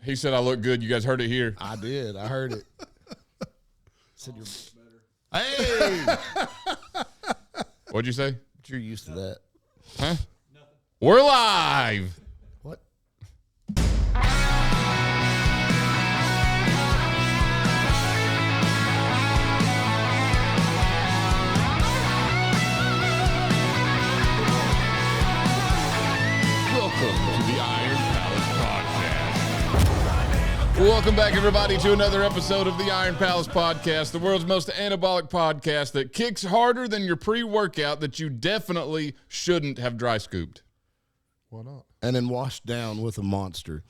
He said I look good. You guys heard it here. I did. I heard it. Said you're better. Hey! What'd you say? But you're used to that. Huh? Nothing. We're live. What? Welcome to the Iron Palace Podcast. Welcome back, everybody, to another episode of the Iron Palace Podcast, the world's most anabolic podcast that kicks harder than your pre-workout that you definitely shouldn't have dry scooped. Why not? And then washed down with a monster.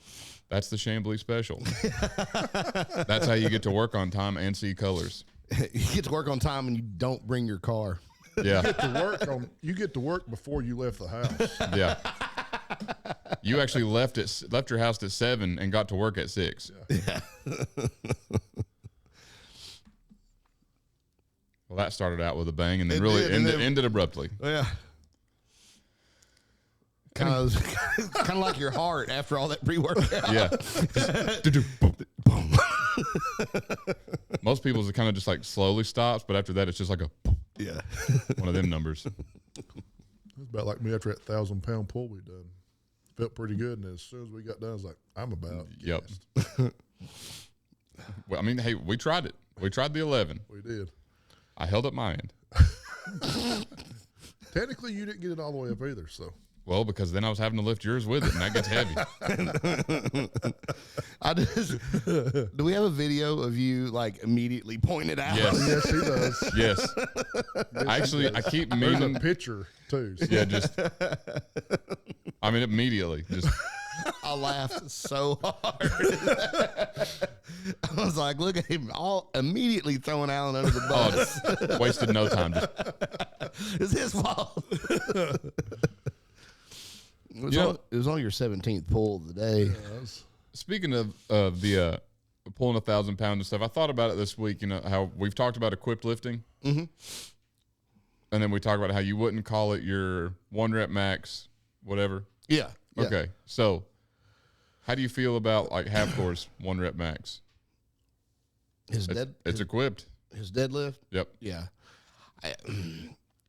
That's the Chambly special. That's how you get to work on time and see colors. You get to work on time and you don't bring your car. Yeah. You get to work before you left the house. Yeah. You actually left your house at 7 and got to work at 6. Yeah. Well, that started out with a bang and then ended abruptly. Yeah. Kind of like your heart after all that pre-workout. Yeah. Most people's it kind of just like slowly stops, but after that it's just like a Yeah. one of them numbers. It's about like me after that 1,000-pound pull we done. Felt pretty good, and as soon as we got done, I was like, I'm about Yep. gassed. Well, I mean, hey, we tried it. We tried the 11. We did. I held up my end. Technically, you didn't get it all the way up either, so. Well, because then I was having to lift yours with it, and that gets heavy. Do we have a video of you like immediately pointing it out? Yes. Yes, he does. Yes. Actually, I keep There's meaning. a picture, too. So. Yeah, I mean, immediately. Just I laughed so hard. I was like, look at him all immediately throwing Alan under the bus. wasted no time. Just, It's his fault. It was on your 17th pull of the day. speaking of the pulling 1,000 pounds and stuff, I thought about it this week. You know how we've talked about equipped lifting, Mm-hmm. and then we talked about how you wouldn't call it your 1 rep max, whatever. Yeah. Okay, so how do you feel about like half course 1 rep max? It's equipped. His deadlift. Yep. Yeah.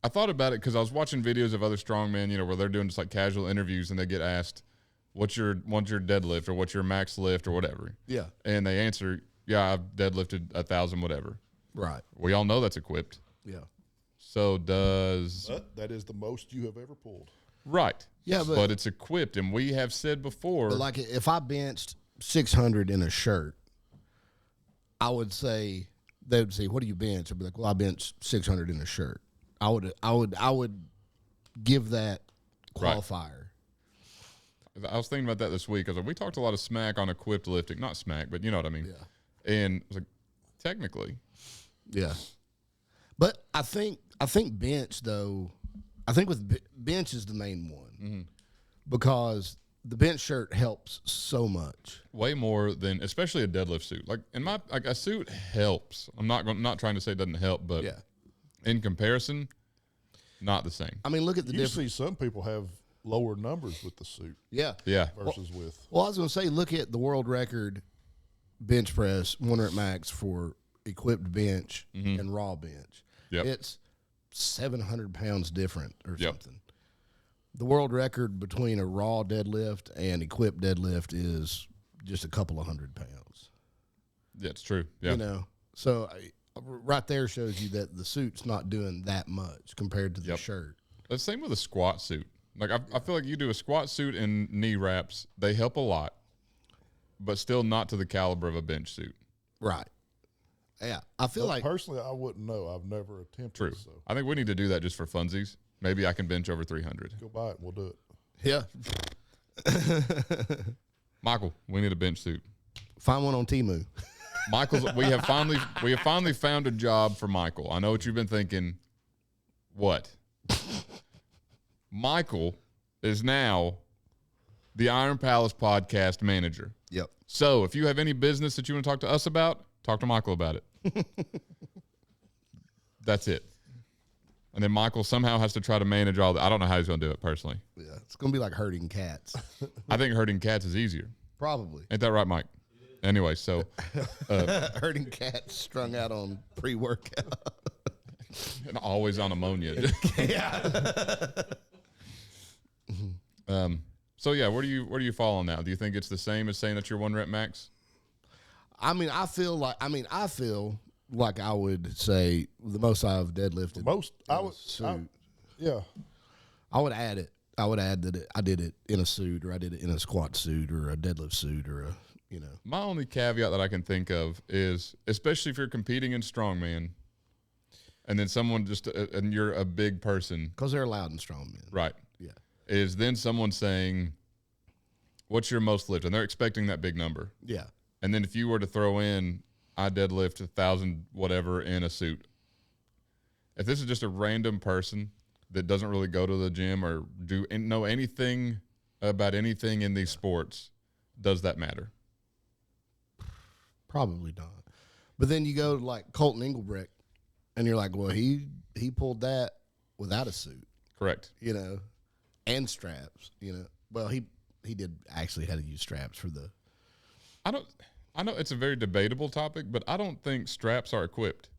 I thought about it because I was watching videos of other strongmen, where they're doing just like casual interviews and they get asked, what's your deadlift or what's your max lift or whatever? Yeah. And they answer, yeah, I've deadlifted 1,000, whatever. Right. We all know that's equipped. Yeah. So But that is the most you have ever pulled. right. Yeah, but it's equipped. And we have said before. But like if I benched 600 in a shirt, I would say, they would say, what do you bench? I'd be like, well, I bench 600 in a shirt. I would give that qualifier. I was thinking about that this week because we talked a lot of smack on equipped lifting. Not smack, but you know what I mean. Yeah. And I was like, technically. Yeah. But I think bench though, I think with bench is the main one because the bench shirt helps so much. Way more than, especially a deadlift suit. Like a suit helps. I'm not trying to say it doesn't help, but Yeah. in comparison, not the same. I mean, look at the You difference. see some people have lower numbers with the suit Yeah. Yeah. versus with. Well, I was going to say, look at the world record bench press 1 rep max for equipped bench and raw bench. Yep. It's 700 pounds different or Yep. something. The world record between a raw deadlift and equipped deadlift is just a couple of 100 pounds. Yeah, it's true. Yeah. So right there shows you that the suit's not doing that much compared to the shirt. The same with a squat suit. Like I feel like you do a squat suit and knee wraps, they help a lot, but still not to the caliber of a bench suit. Right. Yeah. I feel like Personally, I wouldn't know. I've never attempted. True. So I think we need to do that just for funsies. Maybe I can bench over 300. go buy it and we'll do it. yeah. Michael, we need a bench suit. Find one on Temu. Michael's. We have finally found a job for Michael. I know what you've been thinking. What? Michael is now the Iron Palace podcast manager. Yep. So if you have any business that you want to talk to us about, talk to Michael about it. That's it. And then Michael somehow has to try to manage all that. I don't know how he's going to do it personally. Yeah, it's gonna be like herding cats. I think herding cats is easier. Probably. Ain't that right, Mike? Anyway, so Herding cats strung out on pre-workout. and always on ammonia. So yeah, where do you fall on that? Do you think it's the same as saying that you're 1 rep max? I feel like I would say the most I've deadlifted. Yeah. I would add it. I would add that I did it in a suit, or I did it in a squat suit, or a deadlift suit, or My only caveat that I can think of is, especially if you're competing in strongman, and then someone and you're a big person, because they're allowed in strongman. right? Yeah. Is then someone saying, "What's your most lift?" and they're expecting that big number. Yeah. And then if you were to throw in, I deadlift 1,000 whatever in a suit. If this is just a random person that doesn't really go to the gym or know anything about anything in these sports, does that matter? Probably not. But then you go to like Colton Engelbrecht, and you're like, well, he pulled that without a suit, Correct. And straps. Well, he did actually had to use straps for the. I know it's a very debatable topic, but I don't think straps are equipped.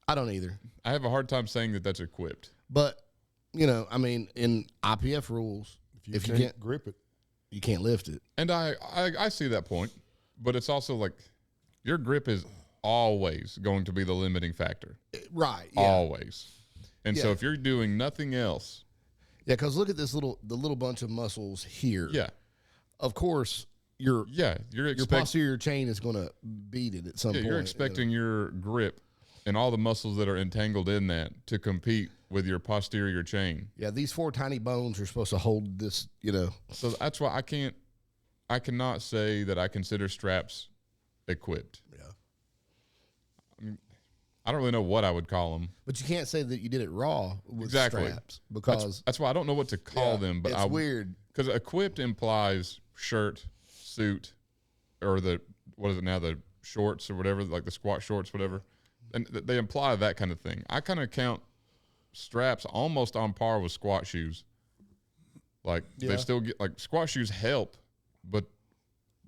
I don't either. I have a hard time saying that that's equipped. But in IPF rules, If you can't grip it, you can't lift it. And I see that point, but it's also like your grip is always going to be the limiting factor. Right. Yeah. Always. And so Yeah. if you're doing nothing else. Yeah, because look at the little bunch of muscles here. Yeah. Of course, your posterior chain is going to beat it at some point. You're expecting your grip and all the muscles that are entangled in that to compete with your posterior chain. Yeah, these 4 tiny bones are supposed to hold this, So that's why I cannot say that I consider straps equipped. Yeah. I mean, I don't really know what I would call them. But you can't say that you did it raw with Exactly. straps because That's why I don't know what to call them. But it's weird. Because equipped implies shirt, suit, or the shorts or whatever, like the squat shorts, whatever. And they imply that kind of thing. I kind of count straps almost on par with squat shoes. Like they still get, like, squat shoes help, but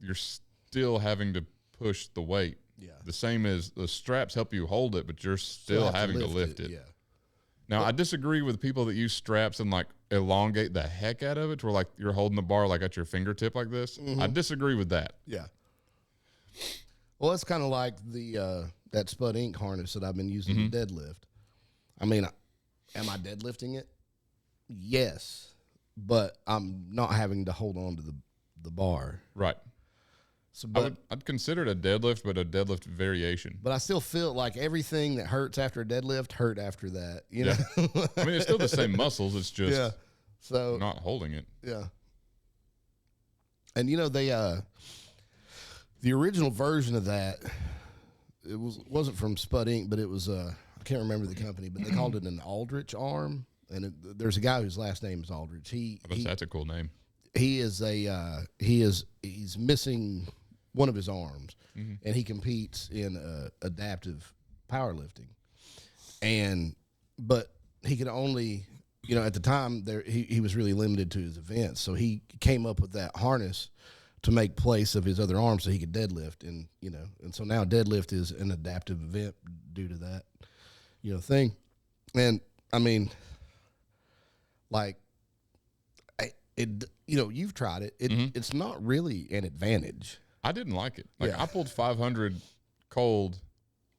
you're still having to push the weight. Yeah. The same as the straps help you hold it, but you're still having to lift it. Yeah. Now, I disagree with people that use straps and like elongate the heck out of it to where like you're holding the bar like at your fingertip like this. I disagree with that. Yeah. Well, it's kind of like the that Spud Inc. harness that I've been using to deadlift. I mean, am I deadlifting it? Yes, but I'm not having to hold on to the bar. Right. So, I'd consider it a deadlift, but a deadlift variation. But I still feel like everything that hurts after a deadlift hurt after that. You know? I mean, it's still the same muscles. It's just so not holding it. Yeah. And they the original version of that, it wasn't from Spud Inc., but it was I can't remember the company, but they called it an Aldrich arm. And there's a guy whose last name is Aldrich. That's a cool name. He's missing one of his arms, and he competes in adaptive powerlifting. But he could only, at the time he was really limited to his events, so he came up with that harness to make place of his other arm so he could deadlift, and so now deadlift is an adaptive event due to that, thing. And I mean, like, you've tried it. It's not really an advantage. I didn't like it. Like, I pulled 500 cold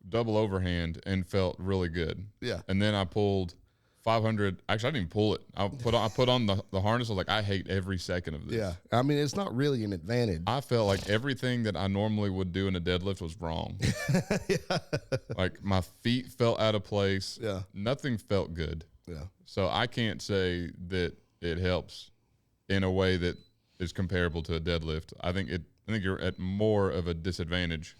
double overhand and felt really good. Yeah. And then I pulled 500. Actually, I didn't even pull it. I put on the harness. I was like, I hate every second of this. Yeah. I mean, it's not really an advantage. I felt like everything that I normally would do in a deadlift was wrong. Like, my feet felt out of place. Yeah. Nothing felt good. Yeah. So I can't say that it helps in a way that is comparable to a deadlift. I think you're at more of a disadvantage.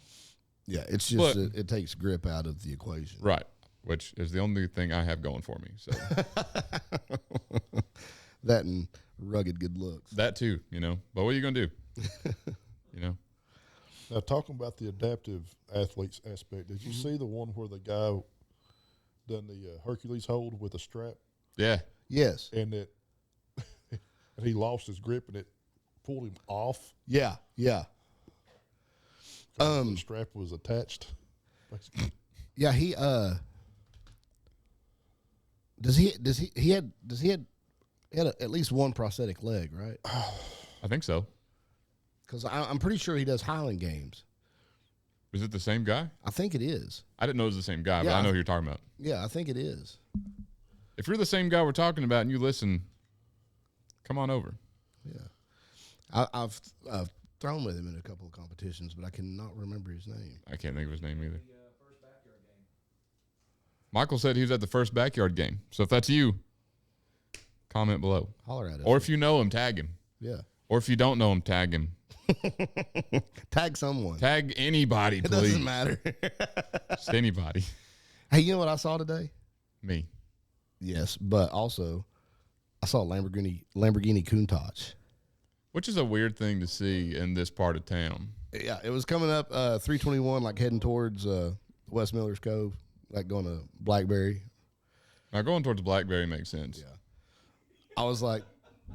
Yeah, it's just it takes grip out of the equation. Right, which is the only thing I have going for me. So that and rugged good looks. That too, But what are you going to do? Now, talking about the adaptive athletes aspect, did you see the one where the guy done the Hercules hold with a strap, Yeah. Yes. and it and he lost his grip and it pulled him off. Yeah. Yeah. The strap was attached. Basically. Yeah. He does he had at least one prosthetic leg, right? I think so. Because I'm pretty sure he does Highland Games. Is it the same guy? I think it is. I didn't know it was the same guy, but Yeah. I know who you're talking about. Yeah, I think it is. If you're the same guy we're talking about and you listen, come on over. Yeah, I've thrown with him in a couple of competitions, but I cannot remember his name. I can't think of his name either. Michael said he was at the first backyard game. So if that's you, comment below. Holler at us. Or if you know him, tag him. Yeah, Or if you don't know him, tag him. tag someone. Tag anybody, It please. doesn't matter. Just anybody. Hey, you know what I saw today? Me. Yes, but also I saw Lamborghini Countach. Which is a weird thing to see in this part of town. Yeah, it was coming up 321, like heading towards West Miller's Cove, like going to Blackberry. Now, going towards Blackberry makes sense. Yeah. I was like,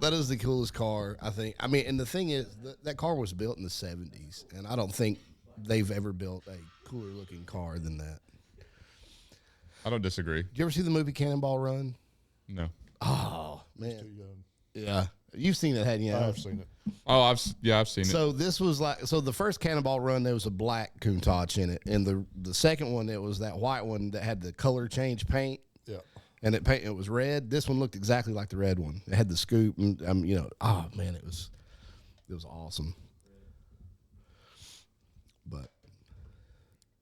that is the coolest car, I think. I mean, and the thing is, that car was built in the 70s, and I don't think they've ever built a cooler-looking car than that. I don't disagree. Did you ever see the movie Cannonball Run? No. Oh, man. Too young. Yeah. You've seen it, hadn't you? I have seen it. Oh, I've seen it. So this was like, so the first Cannonball Run, there was a black Countach in it, and the second one, it was that white one that had the color change paint. Yeah. And it was red. This one looked exactly like the red one. It had the scoop, and oh man, it was awesome. But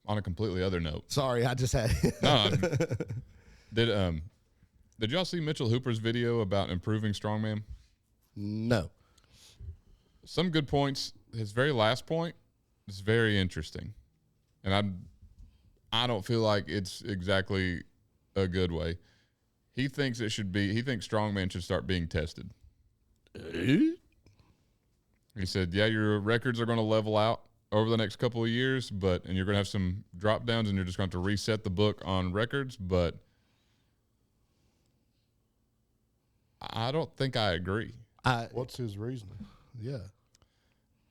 On a completely other note. sorry, I just had. No. Did y'all see Mitchell Hooper's video about improving strongman? No. Some good points. His very last point is very interesting. And I don't feel like it's exactly a good way. He thinks strongman should start being tested. He said, yeah, your records are going to level out over the next couple of years, and you're going to have some drop downs and you're just going to have to reset the book on records, but I don't think I agree. What's his reasoning? Yeah.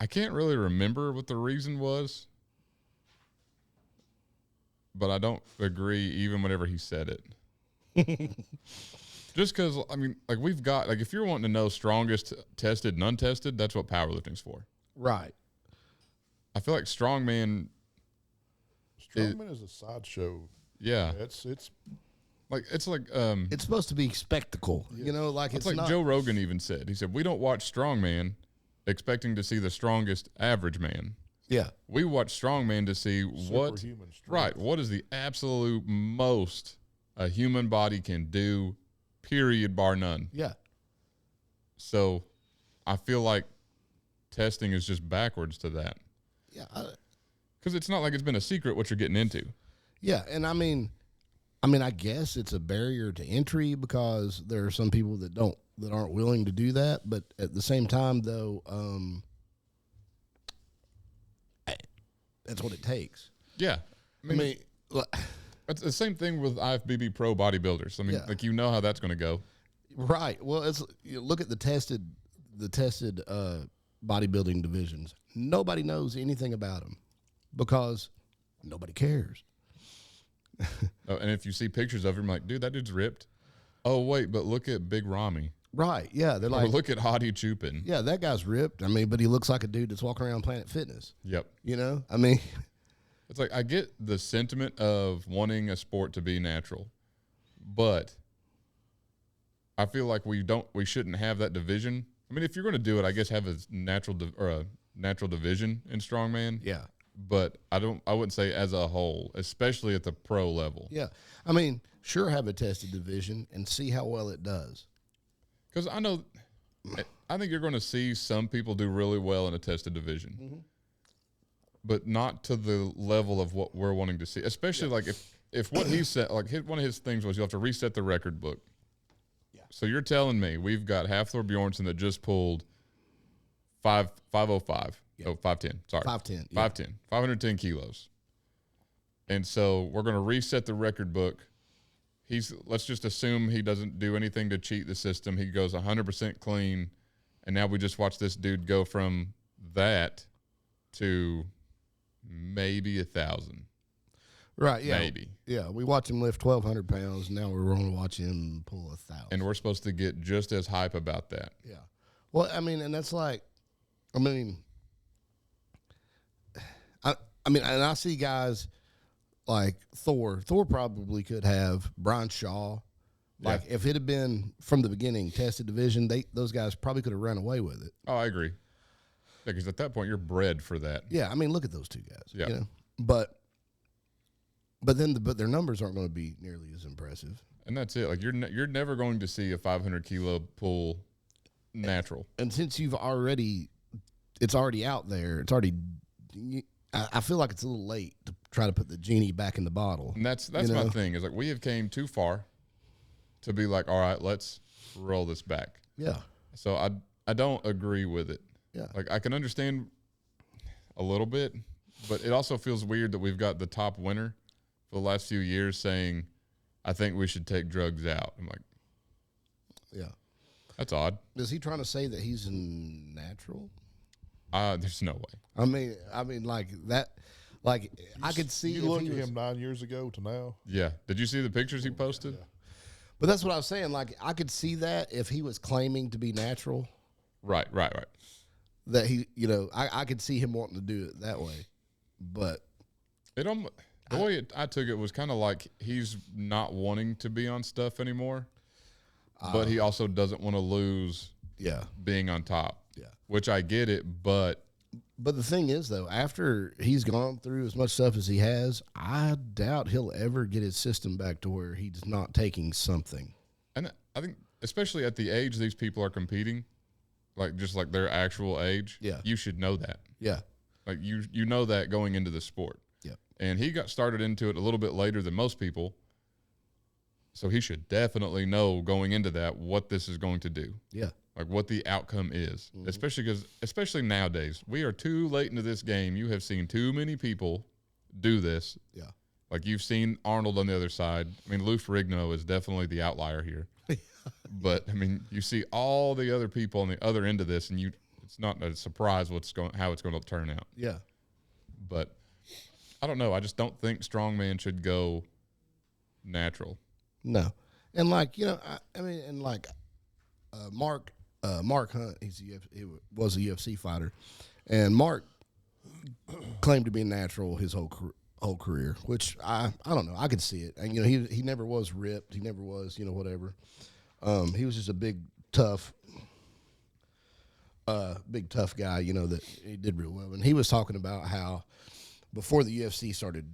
I can't really remember what the reason was, but I don't agree even whenever he said it. Just because, I mean, like we've got, like if you're wanting to know strongest tested and untested, that's what powerlifting's for. Right. I feel like strongman Strongman is a sideshow. Yeah. It's It's It's supposed to be spectacle. You know, like it's it's like not. Joe Rogan even said. He said, we don't watch strongman expecting to see the strongest average man. Yeah. We watch strongman to see what, superhuman strength. right, what is the absolute most a human body can do, period, bar none. Yeah. So I feel like testing is just backwards to that. Yeah. Because it's not like it's been a secret what you're getting into. Yeah, and I mean, I guess it's a barrier to entry because there are some people that aren't willing to do that. But at the same time, though, that's what it takes. Yeah. I mean, It's the same thing with IFBB pro bodybuilders. I mean, Yeah. like you know how that's going to go. right. Well, look at the tested bodybuilding divisions. Nobody knows anything about them because nobody cares. Oh, and if you see pictures of him, like, dude, that dude's ripped. Oh, wait, but look at Big Rami. Right. Yeah. They're Or like, look at Hadi Chupin. yeah, that guy's ripped. I mean, but he looks like a dude that's walking around Planet Fitness. Yep. You know, I mean, It's like I get the sentiment of wanting a sport to be natural, but I feel like we shouldn't have that division. I mean, if you're going to do it, I guess have a natural division in strongman. yeah. But I wouldn't say as a whole, especially at the pro level. Yeah. I mean, sure, have a tested division and see how well it does. Because I think you're going to see some people do really well in a tested division, but not to the level of what we're wanting to see. Especially like if what he said, like one of his things was you have to reset the record book. Yeah. So you're telling me we've got Hafthor Bjornsson that just pulled 505. Yeah. Oh, 510. Sorry. 510. Yeah. 510. 510 kilos. And so we're going to reset the record book let's just assume he doesn't do anything to cheat the system. He goes 100% clean, and now we just watch this dude go from that to maybe 1,000. Right, yeah. Maybe. Yeah, we watch him lift 1,200 pounds. Now we're going to watch him pull 1,000. And we're supposed to get just as hype about that. Yeah. Well, I mean, and that's like, I mean, and I see guys like Thor. Thor probably could have Brian Shaw. Like, if it had been from the beginning tested division, those guys probably could have run away with it. Oh, I agree. Because at that point, you're bred for that. Yeah, I mean, look at those two guys. Yeah. You know? But their numbers aren't going to be nearly as impressive. And that's it. Like, you're never going to see a 500 kilo pull natural. And since it's already out there. It's already. I feel like it's a little late to try to put the genie back in the bottle. And that's my thing. Is like we have came too far to be like, all right, let's roll this back. Yeah. So I don't agree with it. Yeah. Like I can understand a little bit, but it also feels weird that we've got the top winner for the last few years saying, I think we should take drugs out. I'm like, yeah, that's odd. Is he trying to say that he's natural? There's no way. I mean, like that. Like I could see. You look at him 9 years ago to now. Yeah. Did you see the pictures he posted? Yeah. But that's what I was saying. Like I could see that if he was claiming to be natural. Right. That he, I could see him wanting to do it that way. But the way I took it was kind of like he's not wanting to be on stuff anymore, but he also doesn't want to lose. Yeah. Being on top. Yeah. Which I get it, but the thing is, though, after he's gone through as much stuff as he has, I doubt he'll ever get his system back to where he's not taking something. And I think, especially at the age these people are competing, like just like their actual age, you should know that. Yeah. Like you know that going into the sport. Yeah. And he got started into it a little bit later than most people. So he should definitely know going into that what this is going to do. Yeah. Like what the outcome is, especially nowadays, we are too late into this game. You have seen too many people do this. Yeah. Like you've seen Arnold on the other side. I mean, Lou Ferrigno is definitely the outlier here. But I mean, you see all the other people on the other end of this, and it's not a surprise how it's going to turn out. Yeah. But I don't know. I just don't think Strongman should go natural. No. And like, Mark Hunt, he was a UFC fighter, and Mark claimed to be natural his whole career, which I don't know. I could see it. And he never was ripped. He never was whatever. He was just a big tough guy. That he did real well. And he was talking about how before the UFC started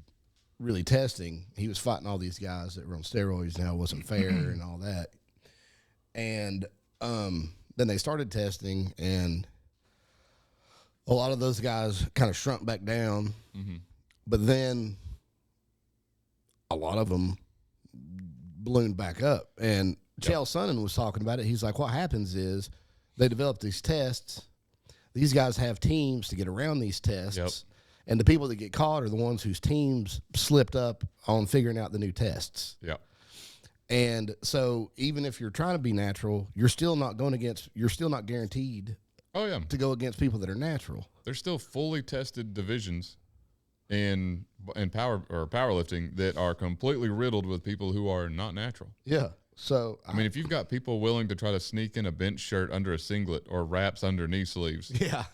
really testing, he was fighting all these guys that were on steroids. Now it wasn't fair and all that. And then they started testing, and a lot of those guys kind of shrunk back down. Mm-hmm. But then a lot of them ballooned back up. And Chael Sonnen was talking about it. He's like, what happens is they develop these tests. These guys have teams to get around these tests. Yep. And the people that get caught are the ones whose teams slipped up on figuring out the new tests. Yeah. And so even if you're trying to be natural, you're still not guaranteed to go against people that are natural. There's still fully tested divisions in powerlifting that are completely riddled with people who are not natural. Yeah. So I mean, if you've got people willing to try to sneak in a bench shirt under a singlet or wraps under knee sleeves,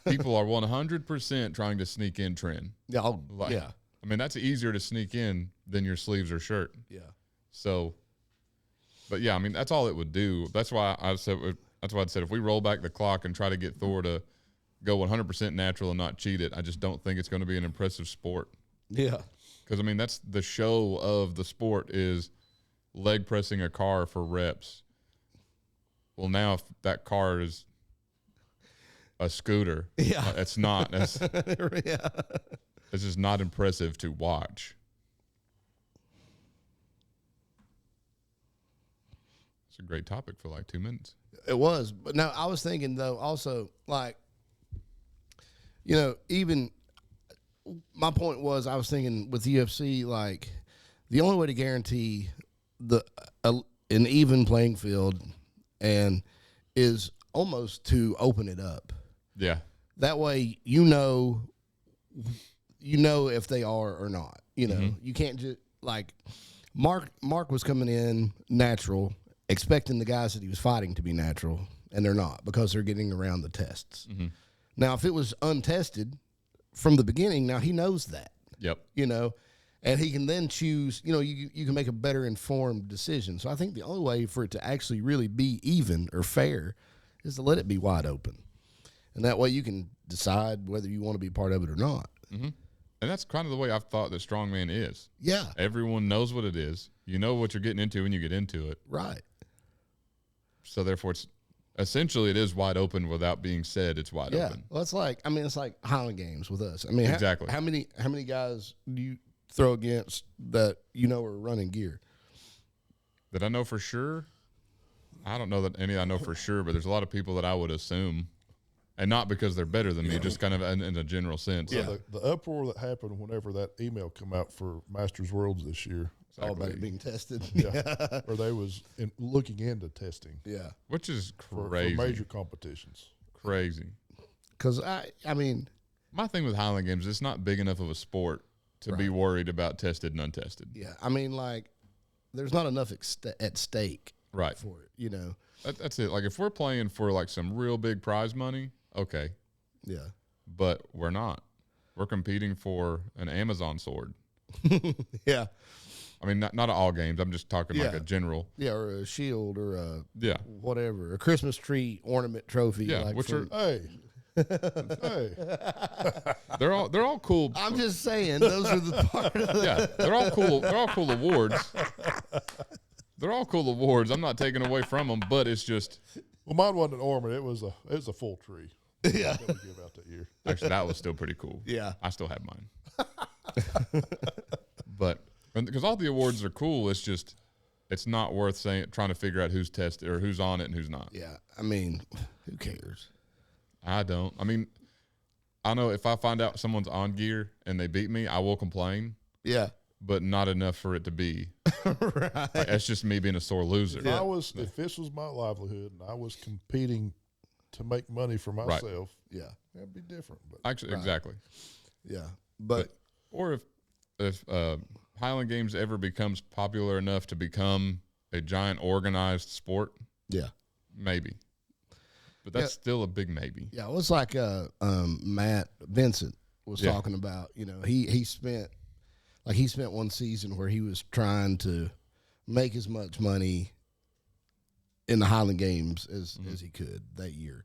people are 100% trying to sneak in trend. Yeah. I mean, that's easier to sneak in than your sleeves or shirt. Yeah. So, but yeah, I mean, that's all it would do. That's why I said if we roll back the clock and try to get Thor to go 100% natural and not cheat it, I just don't think it's going to be an impressive sport. Yeah. Because I mean, that's the show of the sport is leg pressing a car for reps. Well, now if that car is a scooter, it's not. It's just not impressive to watch. It's a great topic for like 2 minutes. It was. But no, I was thinking, though, also, like, even my point was I was thinking with UFC, like, the only way to guarantee an even playing field, and is almost to open it up. Yeah. That way, you know if they are or not. You know, you can't just like Mark was coming in natural, expecting the guys that he was fighting to be natural, and they're not because they're getting around the tests. Now, if it was untested from the beginning, now he knows that. Yep. You know, and he can then choose. You know, you can make a better informed decision. So I think the only way for it to actually really be even or fair is to let it be wide open, and that way you can decide whether you want to be part of it or not. And that's kind of the way I've thought that Strongman is. Yeah. Everyone knows what it is. You know what you're getting into when you get into it. Right. So therefore, it's essentially it is wide open without being said it's wide Yeah. open. Well, it's like Highland Games with us. I mean, Exactly. How many guys do you throw against that are running gear? That I know for sure. I don't know that any I know for sure, but there's a lot of people that I would assume, and not because they're better than me, just kind of in a general sense. So the uproar that happened whenever that email come out for Masters Worlds this year, All about it being tested. yeah, or they was looking into testing, Yeah. Which is for crazy. major competitions. Crazy. Because I mean, My thing with Highland Games, it's not big enough of a sport to be worried about tested and untested. yeah. I mean, like, there's not enough at stake Right. for it. You know. That's it. Like if we're playing for like some real big prize money, okay. Yeah. But we're not. We're competing for an Amazon sword. Yeah. I mean, not all games. I'm just talking like Yeah. a general. Yeah, or a shield, or a Yeah. whatever, a Christmas tree ornament trophy. Yeah, like which for- Hey, hey, They're all cool. I'm just saying, those are the part of the. Yeah, they're all cool. They're all cool awards. They're all cool awards. I'm not taking away from them, but it's just well, mine wasn't an ornament. It was a full tree. Yeah. That we give out that year. actually that was still pretty cool. Yeah. I still have mine. But because all the awards are cool, it's not worth trying to figure out who's tested or who's on it and who's not. Yeah. I mean, who cares? I don't. I mean, I know if I find out someone's on gear and they beat me, I will complain, Yeah. but not enough for it to be. Right. Like, that's just me being a sore loser. If this was my livelihood and I was competing to make money for myself, Yeah. that'd be different. But Actually, exactly. Yeah. But Or if Highland Games ever becomes popular enough to become a giant organized sport, yeah. maybe. But that's still a big maybe. Yeah. It was like Matt Vincent was Yeah. talking about, he spent one season where he was trying to make as much money in the Highland Games as he could that year.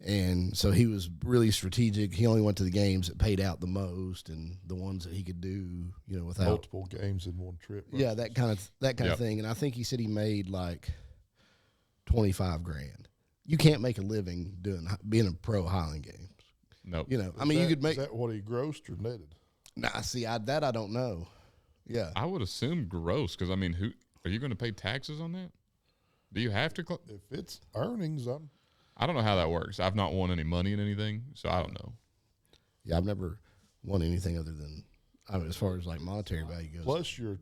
And so he was really strategic. He only went to the games that paid out the most and the ones that he could do, without multiple games in one trip. Yeah, that kind of Yep. thing. And I think he said he made like $25,000. You can't make a living being a pro Highland Games. Nope. I mean, you could make. Is that what he grossed or netted? Nah, see, I don't know. Yeah, I would assume gross because, I mean, who are you going to pay taxes on that? Do you have to? If it's earnings, I don't know how that works. I've not won any money in anything, so I don't know. yeah. I've never won anything other than, as far as like monetary value goes. plus your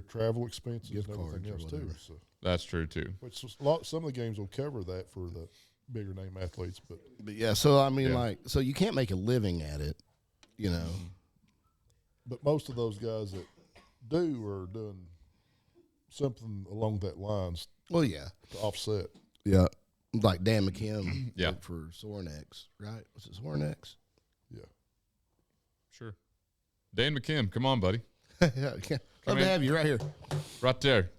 travel expenses gift and everything cards else or too. whatever. So, That's true too. which some of the games will cover that for the bigger name athletes, but But yeah, so I mean, Yeah. so you can't make a living at it, but most of those guys that do are doing something along that lines Well, yeah, to offset. yeah. Like Dan McKim, Yeah. worked for Sornex, right? Was it Sornex? Yeah, Sure. Dan McKim, come on, buddy. Yeah, love in. to have you right here Right there.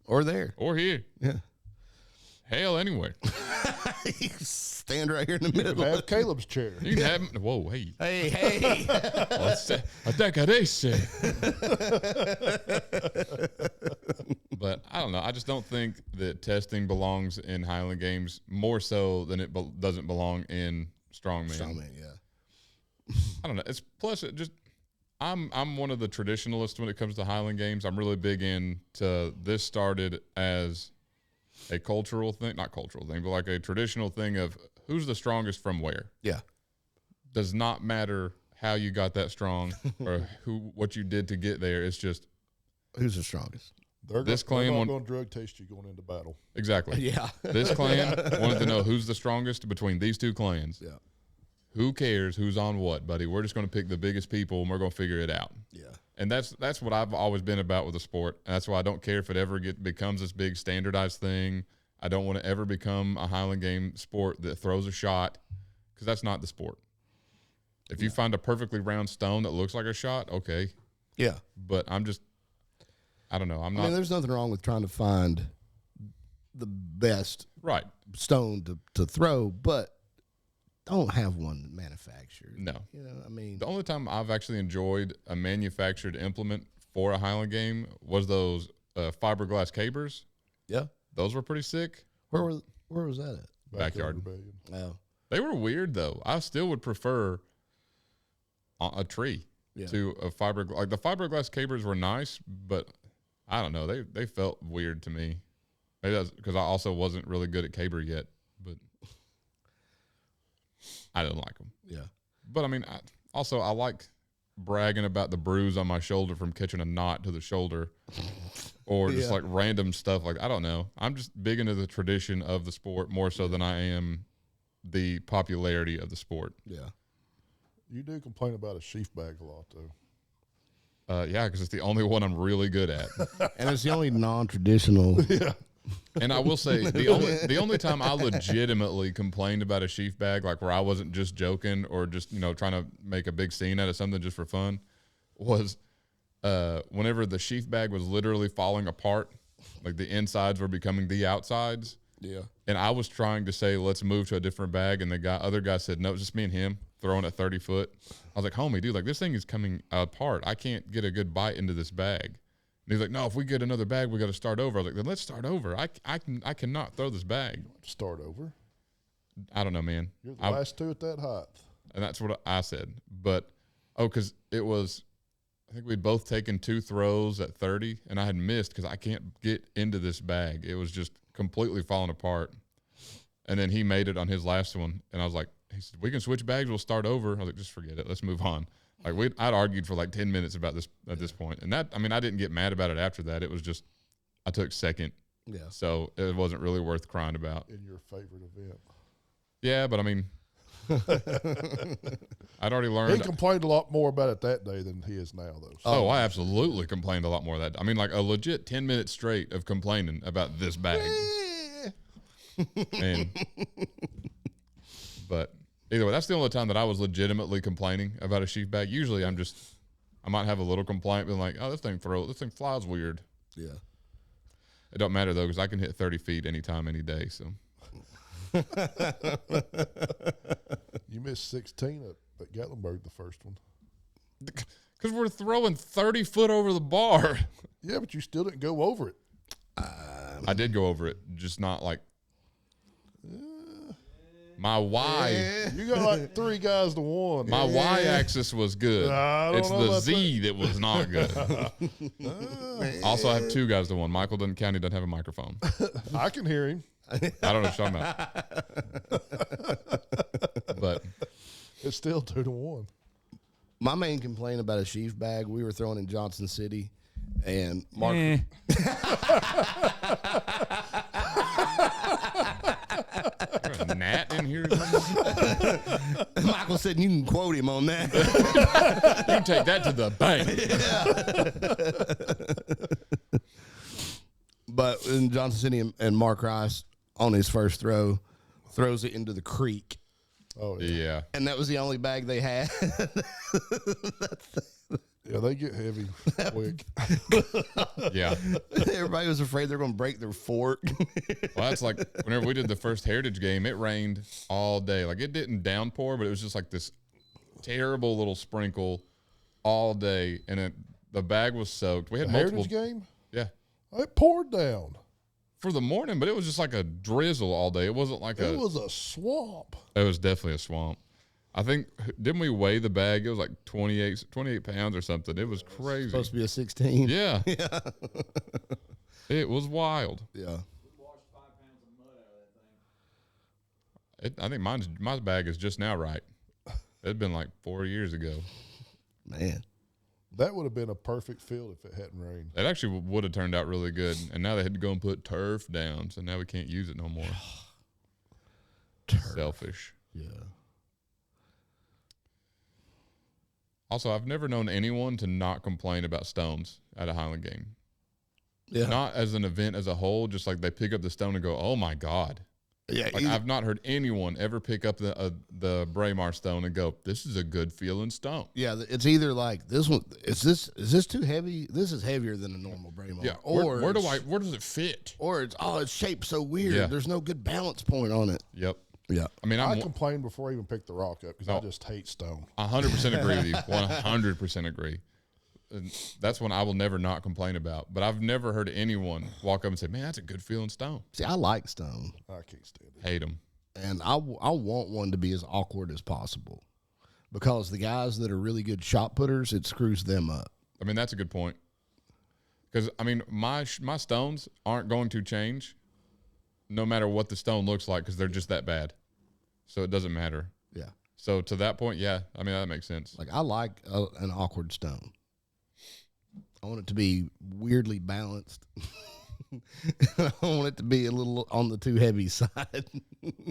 or there. Or here. Yeah. Hell, anywhere. Stand right here in the middle. have Caleb's chair. You can have him. Whoa, hey. Hey. But I don't know. I just don't think that testing belongs in Highland Games more so than it doesn't belong in Strongman. Strongman, yeah. I don't know. It's plus it just I'm one of the traditionalists when it comes to Highland Games. I'm really big into this started as a cultural thing, not cultural thing, but like a traditional thing of who's the strongest from where. Yeah. Does not matter how you got that strong or what you did to get there. It's just Who's the strongest? This clan they're not going to drug test you going into battle. Exactly. Yeah. This clan wanted to know who's the strongest between these two clans. Yeah. Who cares who's on what, buddy? We're just going to pick the biggest people, and we're going to figure it out. Yeah. And that's what I've always been about with the sport. And that's why I don't care if it ever becomes this big standardized thing. I don't want to ever become a Highland game sport that throws a shot, because that's not the sport. If you find a perfectly round stone that looks like a shot, okay. Yeah. But I don't know. I mean, there's nothing wrong with trying to find the best right stone to throw, but don't have one manufactured. No. You know, I mean, the only time I've actually enjoyed a manufactured implement for a Highland game was those fiberglass cabers. Yeah. Those were pretty sick. Where was that at? Backyard. Rebellion. Oh. They were weird though. I still would prefer a tree to a fiberglass. Like the fiberglass cabers were nice, but I don't know. They felt weird to me. Maybe that's because I also wasn't really good at caber yet, but I didn't like them. Yeah. But I mean, I like bragging about the bruise on my shoulder from catching a knot to the shoulder, or just like random stuff. Like I don't know. I'm just big into the tradition of the sport more so than I am the popularity of the sport. Yeah. You do complain about a sheath bag a lot, though. Yeah, because it's the only one I'm really good at. And it's the only non-traditional. Yeah. And I will say the only time I legitimately complained about a sheath bag, like where I wasn't just joking or just trying to make a big scene out of something just for fun, was whenever the sheath bag was literally falling apart, like the insides were becoming the outsides. Yeah. And I was trying to say, let's move to a different bag, and the other guy said, no, it's just me and him throwing at 30 foot. I was like, homie, dude, like this thing is coming apart. I can't get a good bite into this bag. And he's like, no, if we get another bag, we got to start over. I was like, then let's start over. I cannot throw this bag. Start over. I don't know, man. You're the last two at that height. And that's what I said. But, because it was, I think we'd both taken 2 throws at 30, and I had missed because I can't get into this bag. It was just completely falling apart. And then he made it on his last one, and I was like, he said, we can switch bags, we'll start over. I was like, just forget it, let's move on. Like I'd argued for like 10 minutes about this at this point. And that, I mean, I didn't get mad about it after that. It was just, I took second. Yeah. So it wasn't really worth crying about. In your favorite event. Yeah, but I mean, I'd already learned. He complained a lot more about it that day than he is now, though. So. Oh, I absolutely complained a lot more of that. I mean, like a legit 10 minutes straight of complaining about this bag. But either way, that's the only time that I was legitimately complaining about a sheath bag. Usually I might have a little complaint, being like, oh, this thing flies weird. Yeah. It don't matter though, because I can hit 30 feet anytime, any day. So You missed 16 at Gatlinburg, the first one. because we're throwing 30 foot over the bar. Yeah, but you still didn't go over it. I did go over it, just not like my Y. You got like 3 guys to 1. My Y-axis was good. I don't It's know the about Z that was not good. Also, I have 2 guys to 1. Michael doesn't count. He doesn't have a microphone. I can hear him. I don't know what you're talking about. But It's still 2 to 1. My main complaint about a sheath bag, we were throwing in Johnson City, and Mark. a gnat in here or something? Michael said you can quote him on that. You can take that to the bank. But in Johnson City, and Mark Rice on his first throw throws it into the creek, Oh, yeah. Yeah. and that was the only bag they had. Yeah, they get heavy quick. Yeah. Everybody was afraid they're going to break their fork. Well, that's like whenever we did the first Heritage game, it rained all day. Like it didn't downpour, but it was just like this terrible little sprinkle all day. And the bag was soaked. We had The multiple. Heritage game? Yeah. It poured down. For the morning, but it was just like a drizzle all day. It wasn't like It was a swamp. It was definitely a swamp. I think, didn't we weigh the bag? It was like 28 pounds or something. It was crazy. Supposed to be a 16. Yeah. It was wild. Yeah. Washed 5 pounds of mud out of that thing. I think my bag is just now right. It'd been like 4 years ago. Man. That would have been a perfect field if it hadn't rained. It actually would have turned out really good. And now they had to go and put turf down, so now we can't use it no more. Selfish. Yeah. Also, I've never known anyone to not complain about stones at a Highland game. Yeah. Not as an event as a whole, just like they pick up the stone and go, "Oh my God." Yeah. Like I've not heard anyone ever pick up the Braemar stone and go, "This is a good feeling stone." Yeah, it's either like this one. Is this too heavy? This is heavier than a normal Braemar. Yeah. Or Where does it fit? Or it's shaped so weird. Yeah. There's no good balance point on it. Yep. Yeah. I mean, I I'm complained before I even picked the rock up because I Oh. just hate stone. 100% agree with you. 100% agree. And that's one I will never not complain about. But I've never heard anyone walk up and say, "Man, that's a good feeling stone." See, I like stone, I can't stand it. Hate them. and I want one to be as awkward as possible, because the guys that are really good shot putters, it screws them up. I mean, that's a good point. Because, I mean, my stones aren't going to change no matter what the stone looks like because they're just that bad. So it doesn't matter. Yeah. So to that point, yeah, I mean, that makes sense. Like, I like an awkward stone. I want it to be weirdly balanced. I want it to be a little on the too heavy side.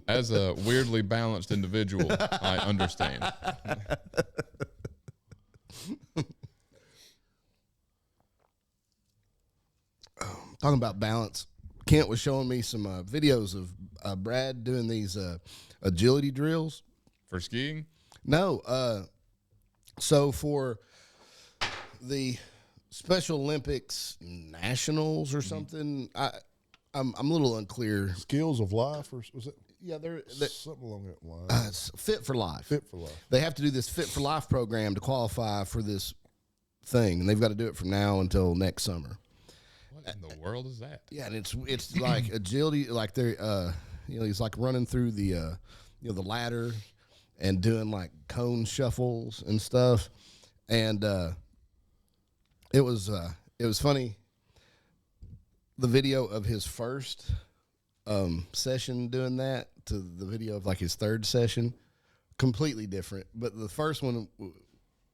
As a weirdly balanced individual, I understand. Talking about balance, Kent was showing me some videos of Brad doing these agility drills. For skiing, No, so for the Special Olympics Nationals or something, I'm a little unclear. Skills of life, or was it Yeah, they're something along that line? it's Fit for Life. Fit for life. They have to do this Fit for Life program to qualify for this thing, and they've got to do it from now until next summer. what in the world is that? Yeah, and it's like agility, like they're he's like running through the the ladder and doing like cone shuffles and stuff, and it was funny. The video of his first session doing that to the video of like his third session, completely different. But the first one,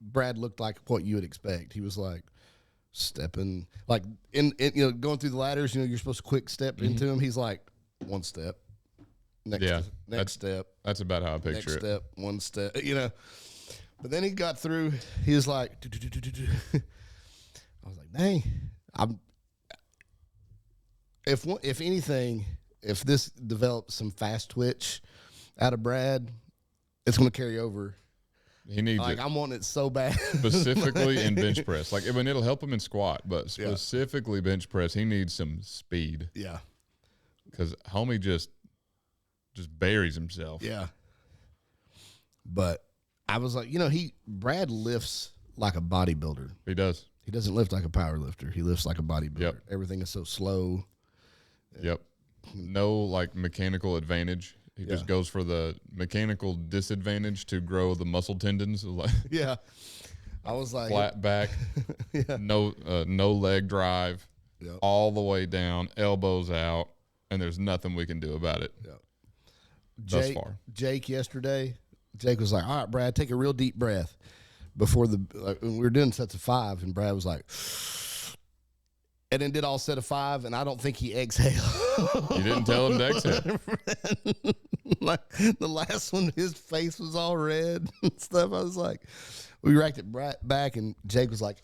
Brad looked like what you would expect. He was like stepping, like in going through the ladders. You're supposed to quick step into him. He's like one step, next step, That's about how I next picture it. step, one step. But then he got through. He was like, I was like, dang, if anything, if this develops some fast twitch out of Brad, it's going to carry over. He needs Like, it I'm wanting it so bad. specifically in bench press. Like, I mean, it'll help him in squat, but specifically bench press, he needs some speed Yeah. because homie just buries himself. Yeah. But I was like, Brad lifts like a bodybuilder. He does. He doesn't lift like a power lifter. He lifts like a bodybuilder. Yep. Everything is so slow. Yep. No like mechanical advantage. He just goes for the mechanical disadvantage to grow the muscle tendons. Like Yeah. I was like, flat back, no leg drive, Yep. all the way down, elbows out, and there's nothing we can do about it. Thus far. Jake yesterday, Jake was like, all right, Brad, take a real deep breath before we were doing sets of 5, and Brad was like, and then did all set of 5, and I don't think he exhaled. You didn't tell him to exhale. Like the last one, his face was all red and stuff. I was like, we racked it back, and Jake was like,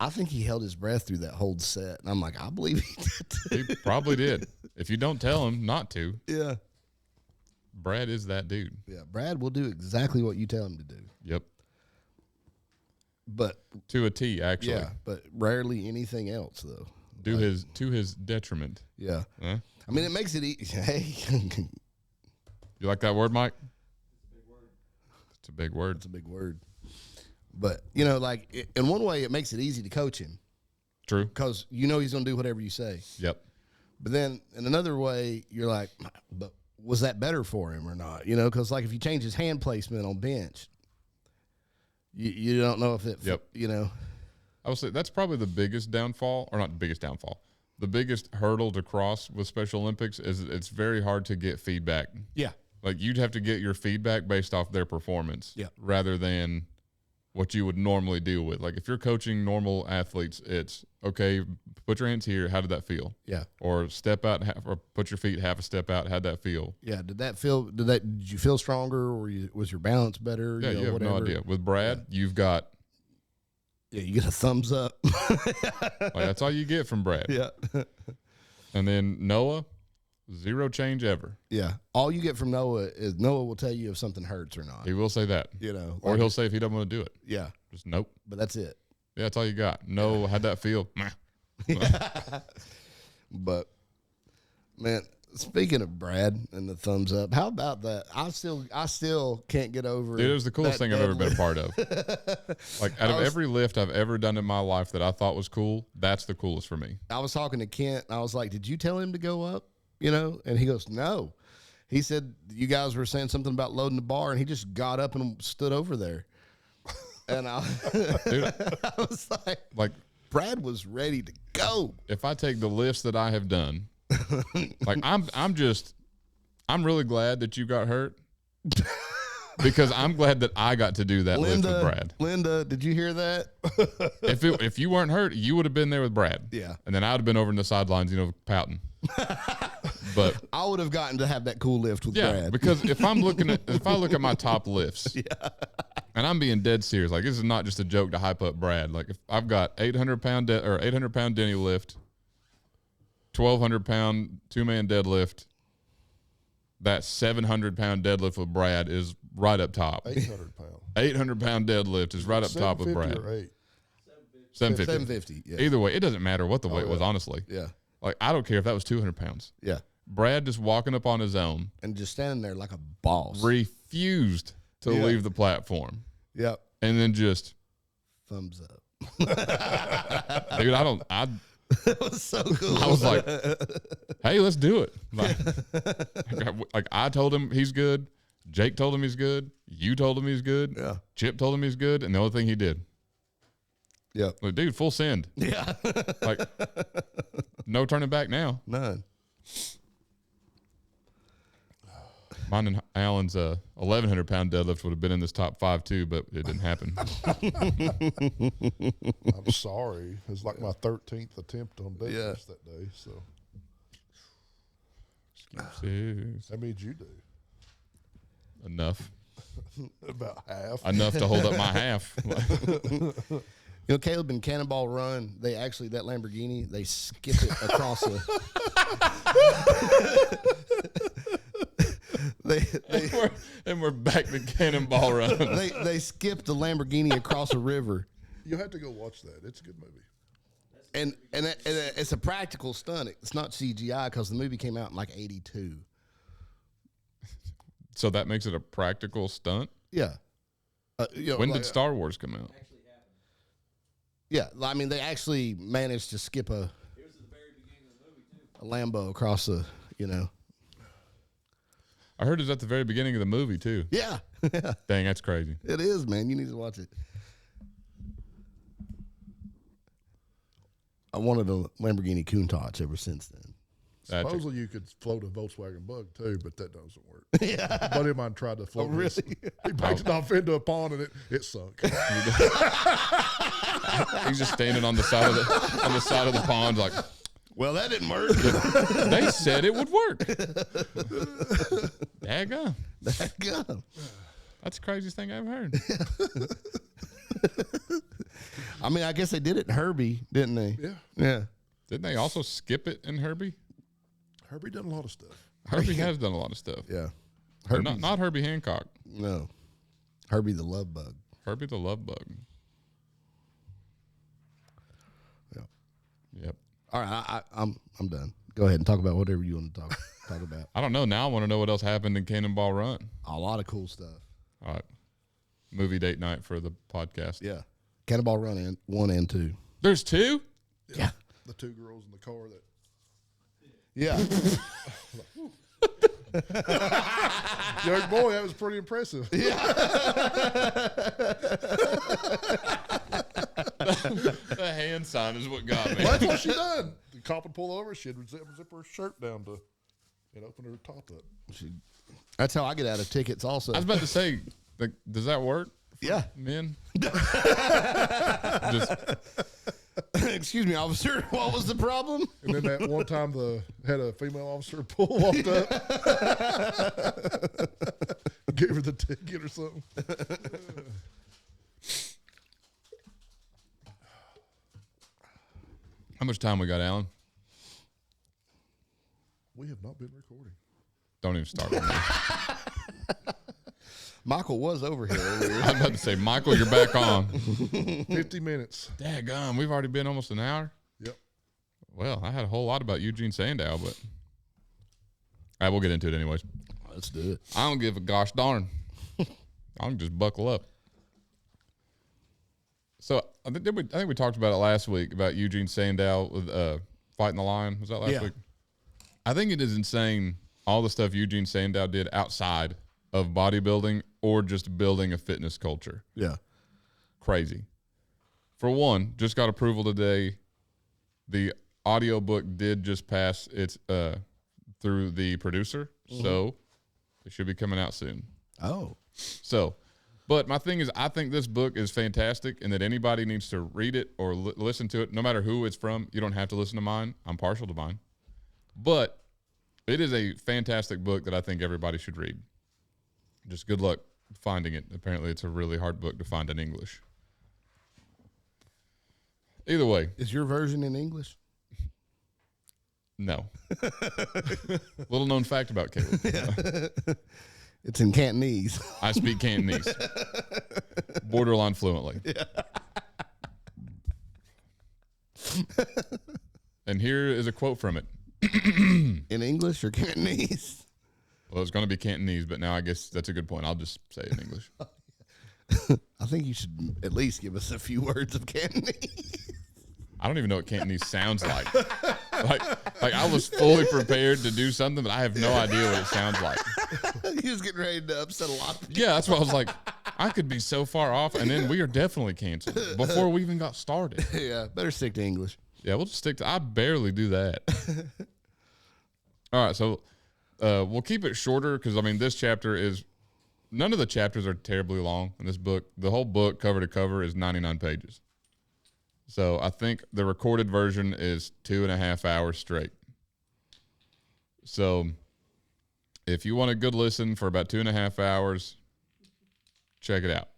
I think he held his breath through that whole set. And I'm like, I believe he did. He probably did. If you don't tell him not to, Yeah. Brad is that dude. Yeah. Brad will do exactly what you tell him to do. Yep. But To a T, actually. yeah, but rarely anything else though. To his detriment. Yeah. Huh? I mean, it makes it easy. Hey, You like that word, Mike? It's a big word. it's a big word. But, like, in one way, it makes it easy to coach him True. because he's going to do whatever you say. Yep. But then in another way, you're like, but was that better for him or not? Because, like, if you change his hand placement on bench, you don't know if it, Yep. I would say that's probably the biggest downfall, or not the biggest downfall. The biggest hurdle to cross with Special Olympics is it's very hard to get feedback. Yeah. Like you'd have to get your feedback based off their performance, Yep. rather than what you would normally deal with. Like if you're coaching normal athletes, it's okay, put your hands here. How did that feel? Yeah. Or step out or put your feet half a step out. How'd that feel? Yeah. Did you feel stronger, or was your balance better? Yeah, you have whatever? no idea. With Brad, you've got you get a thumbs up. like that's all you get from Brad. Yeah. And then Noah, zero change ever. Yeah. All you get from Noah is Noah will tell you if something hurts or not. He will say that. Or he'll say if he doesn't want to do it. Yeah. Just nope. But that's it. Yeah, that's all you got. No, how'd that feel? Meh. But man, speaking of Brad and the thumbs up, how about that? I still can't get over. Dude, it was the coolest thing I've ever been a part of. Like out of every lift I've ever done in my life that I thought was cool, that's the coolest for me. I was talking to Kent, and I was like, "Did you tell him to go up?" And he goes, "No." He said you guys were saying something about loading the bar, and he just got up and stood over there. And Dude, I was like, Brad was ready to go. if I take the lifts that I have done, like I'm really glad that you got hurt because I'm glad that I got to do that lift with Brad. Linda, did you hear that? If you weren't hurt, you would have been there with Brad. Yeah. And then I would have been over in the sidelines, pouting. But I would have gotten to have that cool lift with yeah, Brad. because if I look at my top lifts, and I'm being dead serious, like this is not just a joke to hype up Brad. Like if I've got 800-pound Denny lift, 1,200-pound 2-man deadlift, that 700-pound deadlift with Brad is right up top. 800 pounds. 800-pound deadlift is right up top with Brad. 750. 750. Yeah. Either way, it doesn't matter what the weight was, honestly. Yeah. Like I don't care if that was 200 pounds. Yeah. Brad just walking up on his own, And just standing there like a boss. refused to Yeah. leave the platform, Yep. and then just, Thumbs up. dude, It was so cool. I was like, hey, let's do it. Like I told him he's good. Jake told him he's good. You told him he's good. Yeah. Chip told him he's good. And the only thing he did, Yep. like, dude, full send. Yeah. Like, no turning back now. None. Mine and Alan's 1,100-pound deadlift would have been in this top 5 too, but it didn't happen. I'm sorry. It was like my 13th attempt on deadlifts that day. So Jeez. how many did you do? Enough. About half. Enough to hold up my half. Caleb and Cannonball Run, that Lamborghini, they skip it across a. and we're back to Cannonball Run. They skipped the Lamborghini across a river, You'll have to go watch that. It's a good movie. and it's a practical stunt. It's not CGI because the movie came out in like '82. So that makes it a practical stunt? Yeah. When did Star Wars come out? Actually happened. Yeah, I mean they actually managed to skip It was at the very beginning of the movie too. a Lambo across the. I heard it was at the very beginning of the movie too. Yeah. Yeah. Dang, that's crazy. It is, man. You need to watch it. I wanted a Lamborghini Countach ever since then. That's Supposedly you could float a Volkswagen Bug too, but that doesn't work. Yeah. A buddy of mine tried to float his. He backed it off into a pond and it sunk. He's just standing on the side of the pond like, Well, that didn't work. they said it would work. Daggone. Go. That's the craziest thing I've heard. I mean, I guess they did it in Herbie, didn't they? Yeah. Yeah. Didn't they also skip it in Herbie? Herbie done a lot of stuff. Herbie has done a lot of stuff. Yeah. But not Herbie Hancock. No. Herbie the Love Bug. Herbie the Love Bug. Yeah. Yep. All right, I'm done. Go ahead and talk about whatever you want to talk about. I don't know. Now I want to know what else happened in Cannonball Run. A lot of cool stuff. All right. Movie date night for the podcast. Yeah. Cannonball Run 1 and 2. There's 2? Yeah. The two girls in the car that. Yeah. Young boy, that was pretty impressive. The hand sign is what got me. Well, that's what she done. The cop would pull over. She'd zip her shirt down to and open her top up. That's how I get out of tickets also. I was about to say, like, does that work Yeah. men? Just Excuse me, officer. What was the problem? And then that one time had a female officer walked up, gave her the ticket or something. how much time we got, Alan? We have not been recording. Don't even start with me. Michael was over here earlier. I was about to say, Michael, you're back on. 50 minutes. Daggum, we've already been almost an hour. Yep. Well, I had a whole lot about Eugen Sandow, but all right, we'll get into it anyways. Let's do it. I don't give a gosh darn. I can just buckle up. So I think we talked about it last week about Eugen Sandow with fighting the lion. Was that last week? I think it is insane all the stuff Eugen Sandow did outside of bodybuilding or just building a fitness culture. Yeah. Crazy. For one, just got approval today. The audiobook did just pass its through the producer, so it should be coming out soon. Oh. So, but my thing is, I think this book is fantastic and that anybody needs to read it or listen to it, no matter who it's from. You don't have to listen to mine. I'm partial to mine. But it is a fantastic book that I think everybody should read. Just good luck finding it. Apparently, it's a really hard book to find in English. Either way. Is your version in English? No. Little known fact about Caleb. It's in Cantonese. I speak Cantonese. Borderline fluently. Yeah. And here is a quote from it. In English or Cantonese? Well, it's going to be Cantonese, but now I guess that's a good point. I'll just say it in English. I think you should at least give us a few words of Cantonese. I don't even know what Cantonese sounds like. Like I was fully prepared to do something, but I have no idea what it sounds like. He was getting ready to upset a lot of people. Yeah, that's what I was like. I could be so far off, and then we are definitely canceled before we even got started. Yeah, better stick to English. Yeah, we'll just stick to. I barely do that. All right, so we'll keep it shorter because I mean this chapter is. None of the chapters are terribly long in this book. The whole book, cover to cover, is 99 pages. So I think the recorded version is 2.5 hours straight. So if you want a good listen for about 2.5 hours, check it out.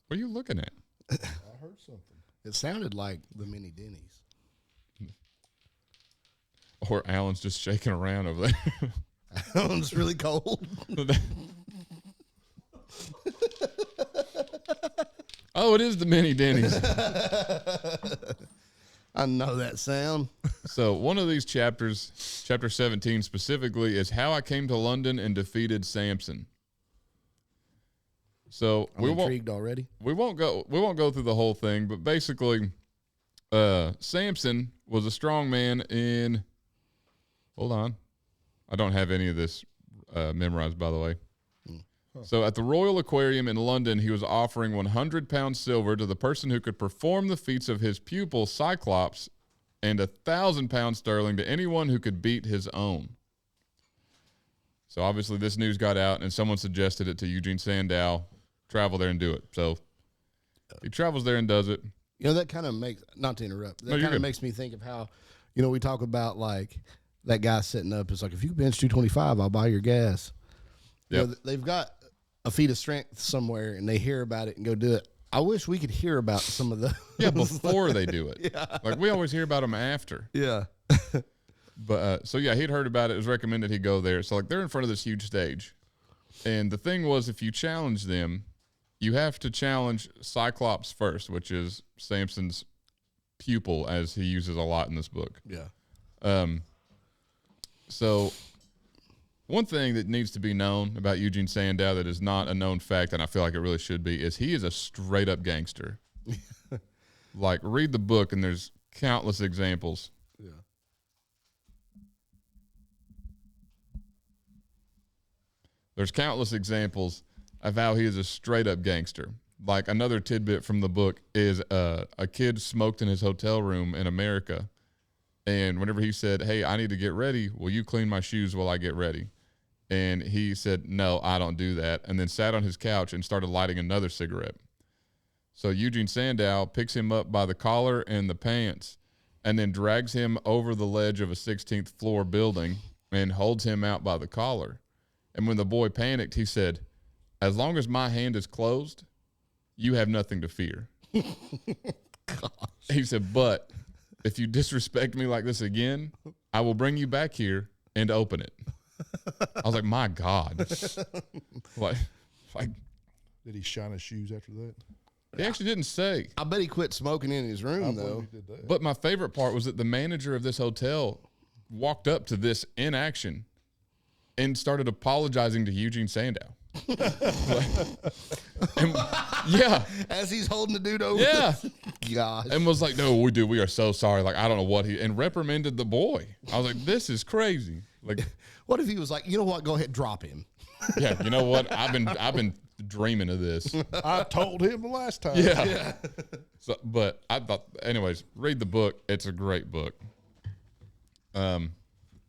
What are you looking at? I heard something. It sounded like the mini Denny's. Or Alan's just shaking around over there. It's really cold. Oh, it is the mini Denny's. I know that sound. So one of these chapters, chapter 17 specifically, is how I came to London and defeated Samson. So I'm intrigued already. We won't go through the whole thing, but basically, Samson was a strong man in. Hold on, I don't have any of this memorized, by the way. So at the Royal Aquarium in London, he was offering 100 pounds silver to the person who could perform the feats of his pupil Cyclops, and 1,000 pounds sterling to anyone who could beat his own. So obviously this news got out, and someone suggested it to Eugen Sandow. Travel there and do it. So he travels there and does it. You know, that kind of makes, not to interrupt, that No, you're kind of good. makes me think of how, you know, we talk about like that guy sitting up. It's like, if you bench 225, I'll buy your gas. You Yep. know, they've got a feat of strength somewhere and they hear about it and go do it. I wish we could hear about some of the. Yeah, before they do it. Yeah. Like we always hear about them after. Yeah. But so yeah, he'd heard about it. It was recommended he go there. So like they're in front of this huge stage. And the thing was, if you challenge them, you have to challenge Cyclops first, which is Samson's pupil, as he uses a lot in this book. Yeah. So one thing that needs to be known about Eugen Sandow that is not a known fact, and I feel like it really should be, is he is a straight up gangster. Like, read the book, and there's countless examples. Yeah. There's countless examples of how he is a straight up gangster. Like, another tidbit from the book is a kid smoked in his hotel room in America, And whenever he said, hey, I need to get ready, will you clean my shoes while I get ready? And he said, no, I don't do that. And then sat on his couch and started lighting another cigarette. So Eugen Sandow picks him up by the collar and the pants and then drags him over the ledge of a 16th floor building and holds him out by the collar. And when the boy panicked, he said, as long as my hand is closed, you have nothing to fear. He said, but if you disrespect me like this again, I will bring you back here and open it. I was like, my God. like, Did he shine his shoes after that? He actually didn't say. I bet he quit smoking in his room, though. He did that. But my favorite part was that the manager of this hotel walked up to this in action and started apologizing to Eugen Sandow. Yeah. As he's holding the dude over. Yeah. Gosh. And was like, no, we are so sorry. Like, I don't know what and reprimanded the boy. I was like, this is crazy. Like, what if he was like, you know what? Go ahead, drop him. yeah, you know what? I've been dreaming of this. I told him the last time. Yeah. So, but I thought, anyways, read the book. It's a great book.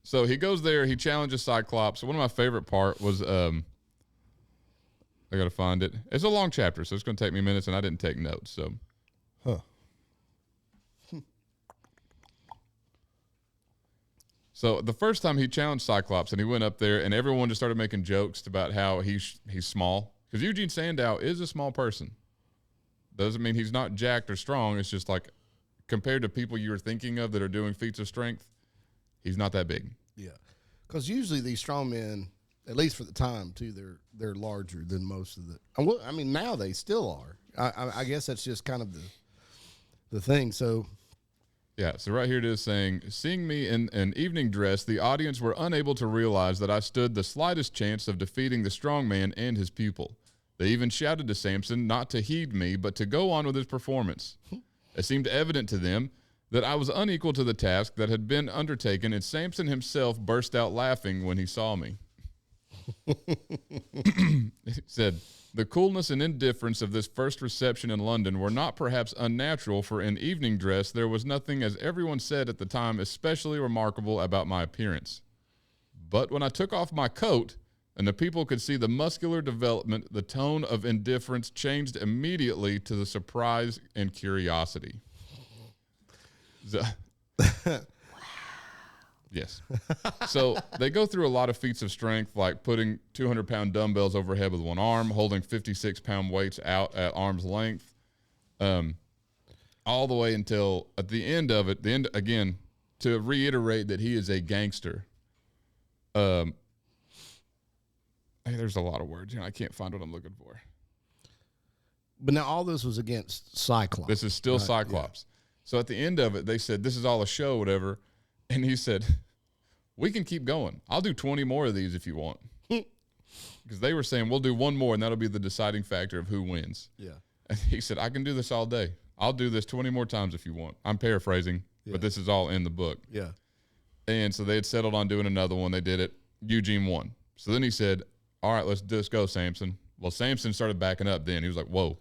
So he goes there. He challenges Cyclops. One of my favorite part was, I got to find it. It's a long chapter, so it's going to take me minutes, and I didn't take notes. So, So the first time he challenged Cyclops, and he went up there, and everyone just started making jokes about how he's small. Because Eugen Sandow is a small person. Doesn't mean he's not jacked or strong. It's just like compared to people you were thinking of that are doing feats of strength, he's not that big. Yeah. Because usually these strong men, at least for the time, too, they're larger than most of the. I mean, now they still are. I guess that's just kind of the thing. So. Yeah, so right here it is saying, seeing me in an evening dress, the audience were unable to realize that I stood the slightest chance of defeating the strongman and his pupil. They even shouted to Samson not to heed me, but to go on with his performance. It seemed evident to them that I was unequal to the task that had been undertaken, and Samson himself burst out laughing when he saw me. He said, the coolness and indifference of this first reception in London were not perhaps unnatural, for in evening dress there was nothing, as everyone said at the time, especially remarkable about my appearance. But when I took off my coat and the people could see the muscular development, the tone of indifference changed immediately to the surprise and curiosity. Yes. So they go through a lot of feats of strength, like putting 200-pound dumbbells overhead with one arm, holding 56-pound weights out at arm's length, all the way until at the end of it, again, to reiterate that he is a gangster. Hey, there's a lot of words. I can't find what I'm looking for. But now all this was against Cyclops. This is still Cyclops. Yeah. So at the end of it, they said, this is all a show, whatever. And he said, we can keep going. I'll do 20 more of these if you want. Because they were saying, we'll do one more, and that'll be the deciding factor of who wins. Yeah. And he said, I can do this all day. I'll do this 20 more times if you want. I'm paraphrasing, but this is all in the book. Yeah. And so they had settled on doing another one. They did it. Eugene won. So then he said, all right, let's just go, Samson. Well, Samson started backing up then. He was like, whoa,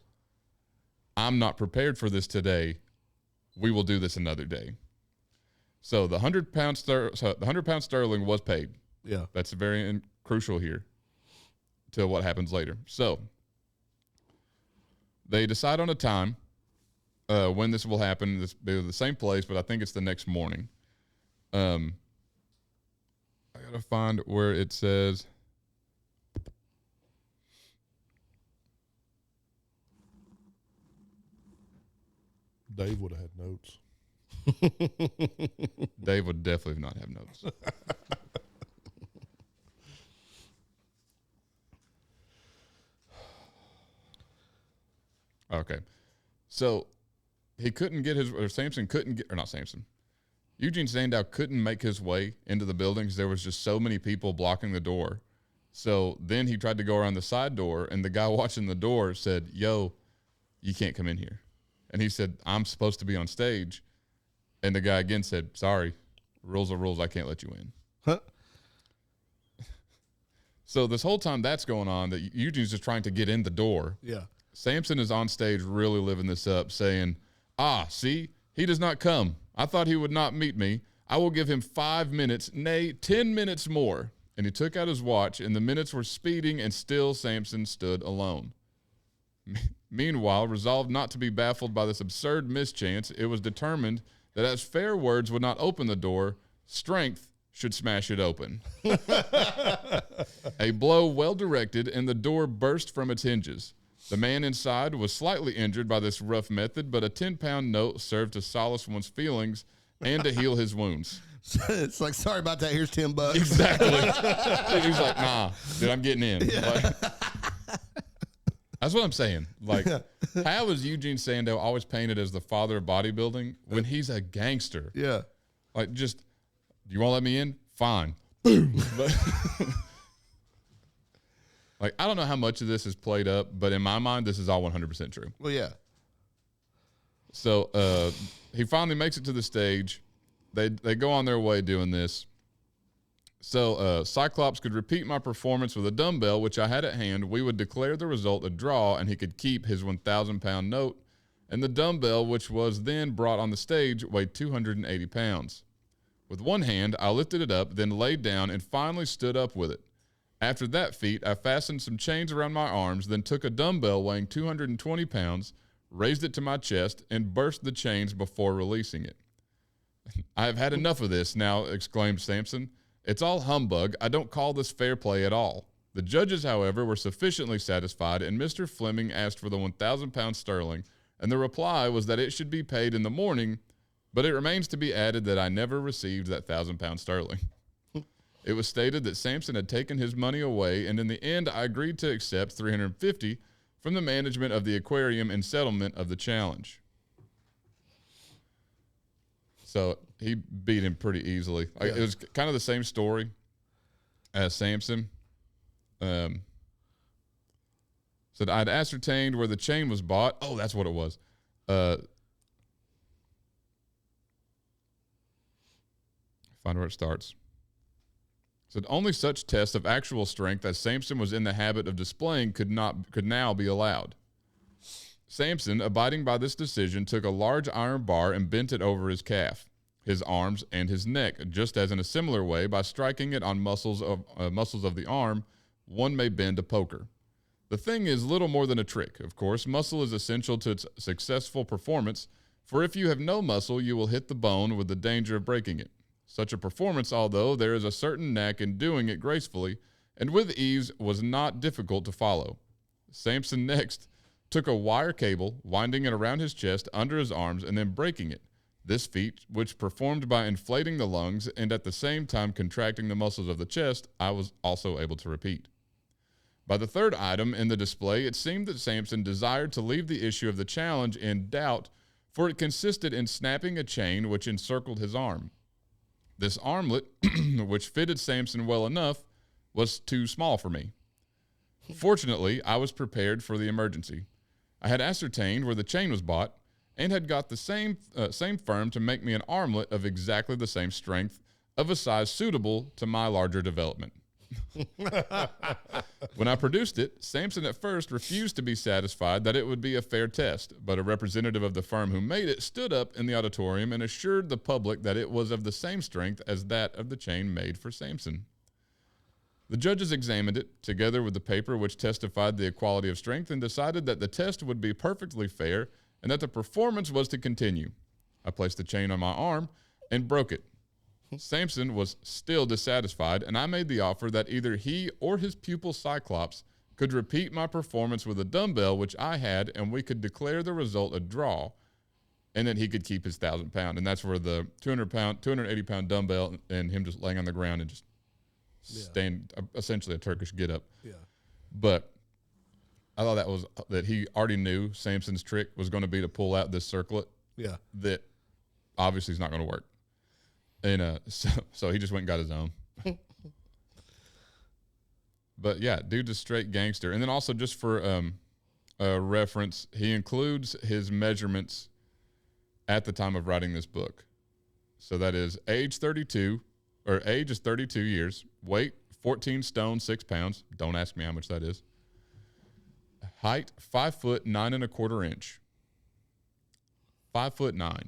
I'm not prepared for this today. We will do this another day. So the 100-pound sterling was paid. Yeah. That's very crucial here to what happens later. So they decide on a time when this will happen. This will be the same place, but I think it's the next morning. I got to find where it says. Dave would have had notes. Dave would definitely not have notes. Okay. So he couldn't get Samson couldn't get, or not Samson. Eugen Sandow couldn't make his way into the building because there was just so many people blocking the door. So then he tried to go around the side door, and the guy watching the door said, yo, you can't come in here. And he said, I'm supposed to be on stage. And the guy again said, sorry, rules are rules. I can't let you in. Huh? So this whole time that's going on, that Eugene's just trying to get in the door. Yeah. Samson is on stage really living this up, saying, see, he does not come. I thought he would not meet me. I will give him 5 minutes, nay, 10 minutes more. And he took out his watch, and the minutes were speeding, and still Samson stood alone. Meanwhile, resolved not to be baffled by this absurd mischance, it was determined that as fair words would not open the door, strength should smash it open. A blow well directed, and the door burst from its hinges. The man inside was slightly injured by this rough method, but a 10-pound note served to solace one's feelings and to heal his wounds. It's like, sorry about that. Here's $10. Exactly. He's like, nah, dude, I'm getting in. Like, that's what I'm saying. Like, how is Eugen Sandow always painted as the father of bodybuilding when he's a gangster? Yeah. Like, just, you won't let me in? Fine. Boom. Like, I don't know how much of this is played up, but in my mind, this is all 100% true. Well, yeah. So he finally makes it to the stage. They go on their way doing this. So Cyclops could repeat my performance with a dumbbell, which I had at hand. We would declare the result a draw, and he could keep his 1,000-pound note. And the dumbbell, which was then brought on the stage, weighed 280 pounds. With one hand, I lifted it up, then laid down, and finally stood up with it. After that feat, I fastened some chains around my arms, then took a dumbbell weighing 220 pounds, raised it to my chest, and burst the chains before releasing it. I have had enough of this now, exclaimed Samson. It's all humbug. I don't call this fair play at all. The judges, however, were sufficiently satisfied, and Mr. Fleming asked for the 1,000 pounds sterling, and the reply was that it should be paid in the morning, but it remains to be added that I never received that 1,000 pounds sterling. It was stated that Samson had taken his money away, and in the end, I agreed to accept $350 from the management of the aquarium in settlement of the challenge. So he beat him pretty easily. It was kind of the same story as Samson. Said I'd ascertained where the chain was bought. Oh, that's what it was. Find where it starts. Said only such tests of actual strength as Samson was in the habit of displaying could now be allowed. Samson, abiding by this decision, took a large iron bar and bent it over his calf, his arms, and his neck, just as in a similar way, by striking it on muscles of the arm, one may bend a poker. The thing is little more than a trick. Of course, muscle is essential to its successful performance, for if you have no muscle, you will hit the bone with the danger of breaking it. Such a performance, although there is a certain knack in doing it gracefully and with ease, was not difficult to follow. Samson next took a wire cable, winding it around his chest, under his arms, and then breaking it. This feat, which performed by inflating the lungs and at the same time contracting the muscles of the chest, I was also able to repeat. By the third item in the display, it seemed that Samson desired to leave the issue of the challenge in doubt, for it consisted in snapping a chain which encircled his arm. This armlet, which fitted Samson well enough, was too small for me. Fortunately, I was prepared for the emergency. I had ascertained where the chain was bought and had got the same firm to make me an armlet of exactly the same strength, of a size suitable to my larger development. When I produced it, Samson at first refused to be satisfied that it would be a fair test, but a representative of the firm who made it stood up in the auditorium and assured the public that it was of the same strength as that of the chain made for Samson. The judges examined it, together with the paper which testified the equality of strength, and decided that the test would be perfectly fair and that the performance was to continue. I placed the chain on my arm and broke it. Samson was still dissatisfied, and I made the offer that either he or his pupil Cyclops could repeat my performance with a dumbbell which I had, and we could declare the result a draw, and then he could keep his 1,000 pound. And that's where the 280 pound dumbbell and him just laying on the ground and just stand, essentially a Turkish get up. Yeah. But I thought that he already knew Samson's trick was going to be to pull out this circlet. Yeah. That obviously is not going to work. And so he just went and got his own. But yeah, dude's a straight gangster. And then also just for a reference, he includes his measurements at the time of writing this book. So that is age is 32 years, weight 14 stone 6 pounds. Don't ask me how much that is. Height 5 foot 9 1/4 inch. 5'9".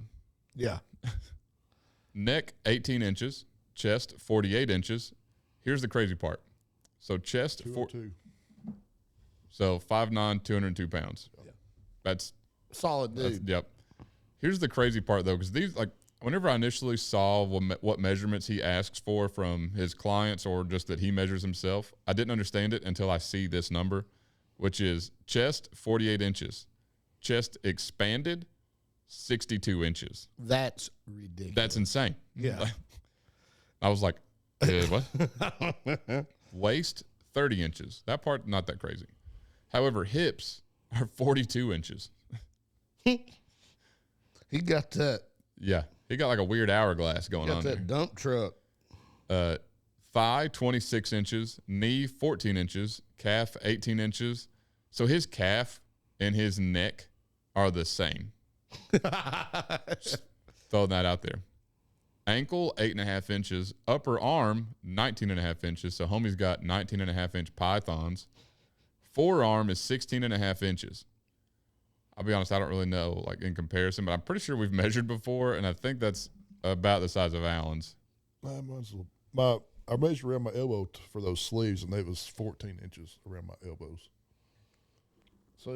Yeah. Neck, 18 inches. Chest, 48 inches. Here's the crazy part. So chest, 202. so 5'9", 202 pounds. Yeah. That's Solid dude. yep. Here's the crazy part though, because these whenever I initially saw what measurements he asks for from his clients or just that he measures himself, I didn't understand it until I see this number, which is chest 48 inches, chest expanded 62 inches. That's ridiculous. That's insane. Yeah. I was like, what? Waist 30 inches. That part not that crazy. However, hips are 42 inches. He got that. Yeah. He got like a weird hourglass going Got on that dump truck. there. Thigh, 26 inches. Knee, 14 inches. Calf, 18 inches. So his calf and his neck are the same. Just throwing that out there. Ankle, 8.5 inches. Upper arm, 19.5 inches. So homie's got 19.5-inch pythons. Forearm is 16.5 inches. I'll be honest, I don't really know, like in comparison, but I'm pretty sure we've measured before, and I think that's about the size of Alan's. I measured around my elbow for those sleeves, and it was 14 inches around my elbows. So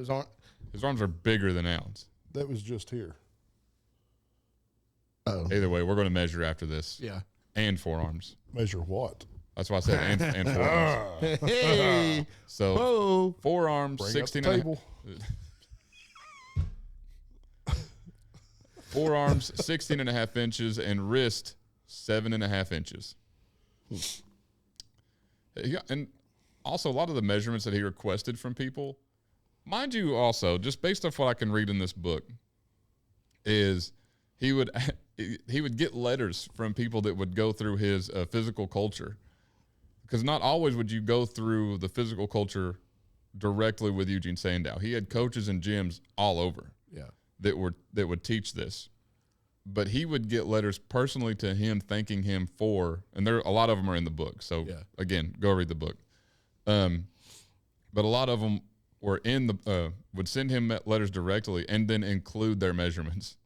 His arms are bigger than Alan's. That was just here. oh. Either way, we're going to measure after this. Yeah. And forearms. Measure what? That's why I said and forearms. Hey. So Whoa. forearms, Bring 16 up the and a table. forearms, 16.5 inches, and wrist, 7.5 inches. Yeah, and also a lot of the measurements that he requested from people, mind you, also just based off what I can read in this book, is he would get letters from people that would go through his physical culture, because not always would you go through the physical culture directly with Eugen Sandow. He had coaches and gyms all over. Yeah. That would teach this, but he would get letters personally to him thanking him for, and there a lot of them are in the book. So again, go read the book. But a lot of them were in the would send him letters directly and then include their measurements.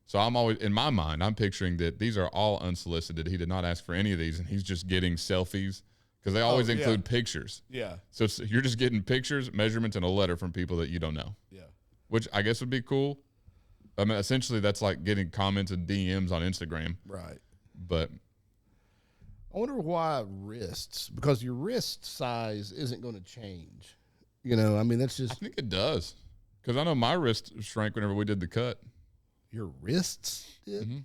So I'm always in my mind, I'm picturing that these are all unsolicited. He did not ask for any of these, and he's just getting selfies because they always include pictures. Yeah. So you're just getting pictures, measurements, and a letter from people that you don't know. Yeah. Which I guess would be cool. I mean, essentially, that's like getting comments and DMs on Instagram. Right. But I wonder why wrists, because your wrist size isn't going to change. You know, I mean, that's I just think it does. Because I know my wrist shrank whenever we did the cut. your wrists did. Mm-hmm.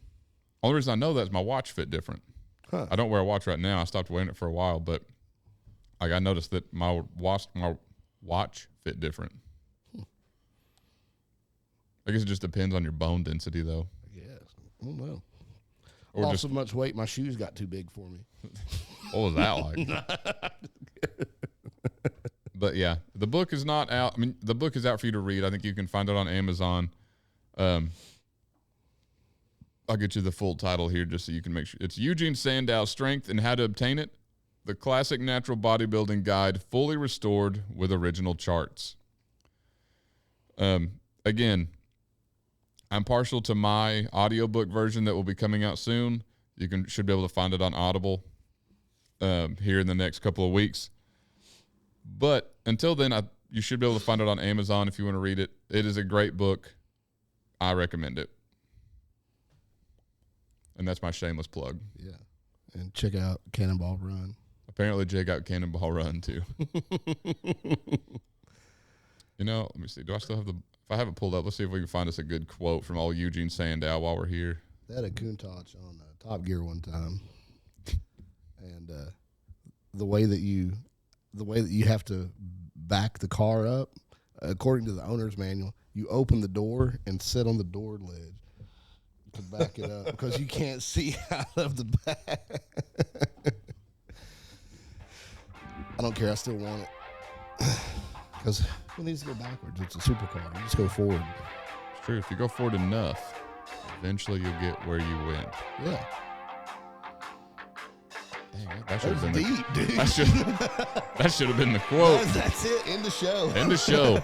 Only reason I know that is my watch fit different. Huh. I don't wear a watch right now. I stopped wearing it for a while, but like I noticed that my watch fit different. I guess it just depends on your bone density, though. I guess. I don't know. Or Lost just so much weight, my shoes got too big for me. what was that like? But yeah, the book is not out. I mean, the book is out for you to read. I think you can find it on Amazon. I'll get you the full title here just so you can make sure. It's Eugen Sandow, Strength and How to Obtain It, the classic natural bodybuilding guide, fully restored with original charts. Again, I'm partial to my audiobook version that will be coming out soon. You should be able to find it on Audible here in the next couple of weeks. But until then, you should be able to find it on Amazon if you want to read it. It is a great book. I recommend it. And that's my shameless plug. Yeah. And check out Cannonball Run. Apparently, Jay got Cannonball Run, too. You know, let me see. Do I still have if I have it pulled up, let's see if we can find us a good quote from old Eugen Sandow while we're here. They had a Countach on Top Gear one time. And the way that you have to back the car up, according to the owner's manual, you open the door and sit on the door ledge to back it up because you can't see out of the back. I don't care. I still want it because who needs to go backwards? It's a supercar. You just go forward. It's true. If you go forward enough, eventually you'll get where you went. Yeah. Dang, that should That's have been deep, dude. that should have been the quote. That's it. End the show. End the show.